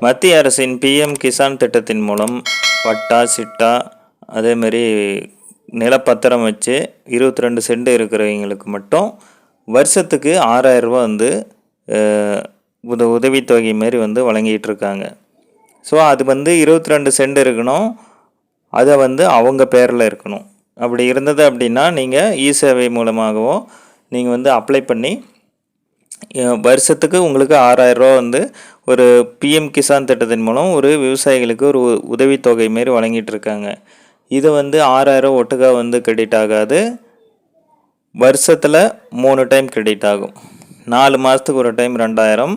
மத்திய அரசின் பிஎம் கிசான் திட்டத்தின் மூலம் பட்டா, சிட்டா, அதேமாரி நிலப்பத்திரம் வச்சு 22 சென்ட் இருக்கிறவங்களுக்கு மட்டும் வருஷத்துக்கு 6000 ரூபா வந்து உதவித்தொகை மாரி வந்து வழங்கிட்டு இருக்காங்க. ஸோ அது வந்து 22 சென்ட் இருக்கணும். அதை வந்து அவங்க பேரில் இருக்கணும். அப்படி இருந்தது அப்படின்னா நீங்கள் இ-சேவை மூலமாகவோ நீங்கள் வந்து அப்ளை பண்ணி வருஷத்துக்கு உங்களுக்கு 6000 ரூபா வந்து ஒரு பிஎம் கிசான் திட்டத்தின் மூலம் ஒரு விவசாயிகளுக்கு ஒரு உதவித்தொகை மாரி வழங்கிட்டு இருக்காங்க. இது வந்து 6000 ஒட்டுக்கா வந்து கிரெடிட் ஆகாது. வருஷத்தில் 3 டைம் கிரெடிட் ஆகும். 4 மாதத்துக்கு ஒரு டைம் 2000,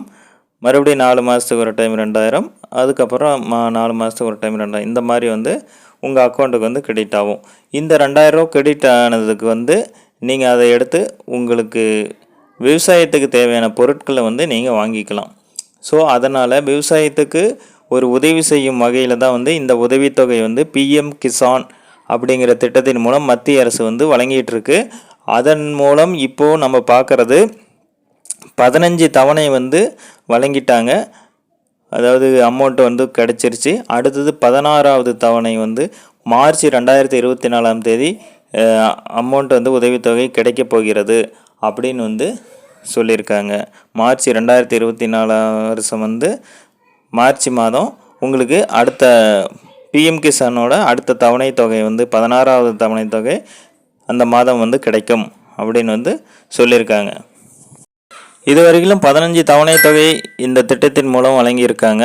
மறுபடியும் 4 மாதத்துக்கு ஒரு டைம் 2000, அதுக்கப்புறம் 4 மாதத்துக்கு ஒரு டைம் 2000. இந்த மாதிரி வந்து உங்கள் அக்கௌண்ட்டுக்கு வந்து கிரெடிட் ஆகும். இந்த 2000 ரூபா கிரெடிட் ஆனதுக்கு வந்து நீங்கள் அதை எடுத்து உங்களுக்கு விவசாயத்துக்கு தேவையான பொருட்களை வந்து நீங்கள் வாங்கிக்கலாம். ஸோ அதனால் விவசாயத்துக்கு ஒரு உதவி செய்யும் வகையில் தான் வந்து இந்த உதவித்தொகை வந்து பிஎம் கிசான் அப்படிங்கிற திட்டத்தின் மூலம் மத்திய அரசு வந்து வழங்கிட்டு இருக்கு. அதன் மூலம் இப்போது நம்ம பார்க்குறது 15 தவணை வந்து வழங்கிட்டாங்க. அதாவது அமௌண்ட் வந்து கிடச்சிருச்சு. அடுத்தது 16வது தவணை வந்து மார்ச் 2024ஆம் தேதி அமௌண்ட் வந்து உதவித்தொகை கிடைக்க போகிறது அப்படின்னு வந்து சொல்லியிருக்காங்க. மார்ச் 2024 வருஷம் வந்து மார்ச் மாதம் உங்களுக்கு அடுத்த பிஎம் கிசானோட அடுத்த தவணை தொகை வந்து 16வது தவணை தொகை அந்த மாதம் வந்து கிடைக்கும் அப்படின்னு வந்து சொல்லியிருக்காங்க. இதுவரையிலும் 15 தவணை தொகை இந்த திட்டத்தின் மூலம் வழங்கியிருக்காங்க.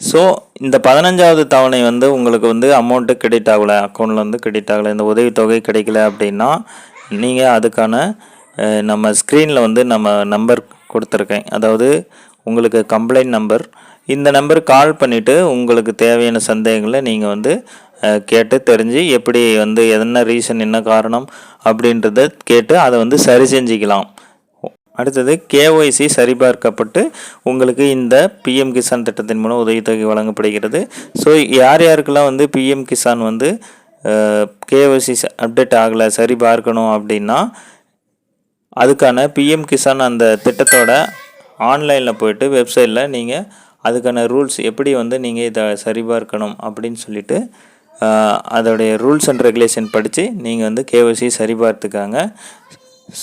ஸோ இந்த 15வது தவணை வந்து உங்களுக்கு வந்து அமௌண்ட்டு கிரெடிட் ஆகலை, அக்கௌண்ட்டில் வந்து கிரெடிட் ஆகலை, இந்த உதவித்தொகை கிடைக்கல அப்படின்னா நீங்கள் அதுக்கான நம்ம ஸ்க்ரீனில் வந்து நம்ம நம்பர் கொடுத்துருக்கேன். அதாவது உங்களுக்கு கம்ப்ளைண்ட் நம்பர். இந்த நம்பருக்கு கால் பண்ணிவிட்டு உங்களுக்கு தேவையான சந்தேகங்களை நீங்கள் வந்து கேட்டு தெரிஞ்சு எப்படி வந்து என்ன ரீசன், என்ன காரணம் அப்படின்றத கேட்டு அதை வந்து சரி செஞ்சுக்கலாம். அடுத்தது கேஒய்சி சரிபார்க்கப்பட்டு உங்களுக்கு இந்த பிஎம் கிசான் திட்டத்தின் மூலம் உதவித்தொகை வழங்கப்படுகிறது. ஸோ யார் யாருக்கெல்லாம் வந்து பிஎம் கிசான் வந்து கேஒய்சி அப்டேட் ஆகலை, சரி பார்க்கணும் அப்படின்னா அதுக்கான பிஎம் கிசான் அந்த திட்டத்தோட ஆன்லைனில் போய்ட்டு வெப்சைட்டில் நீங்கள் அதுக்கான ரூல்ஸ் எப்படி வந்து நீங்கள் இதை சரிபார்க்கணும் அப்படின்னு சொல்லிவிட்டு அதோடைய ரூல்ஸ் அண்ட் ரெகுலேஷன் படித்து நீங்கள் வந்து கேஒய்சி சரிபார்த்துக்காங்க.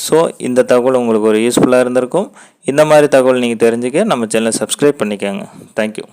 ஸோ இந்த தகவல் உங்களுக்கு ஒரு யூஸ்ஃபுல்லாக இருந்திருக்கும். இந்த மாதிரி தகவல் நீங்கள் தெரிஞ்சுக்க நம்ம சேனலை சப்ஸ்கிரைப் பண்ணிக்கோங்க. தேங்க்யூ.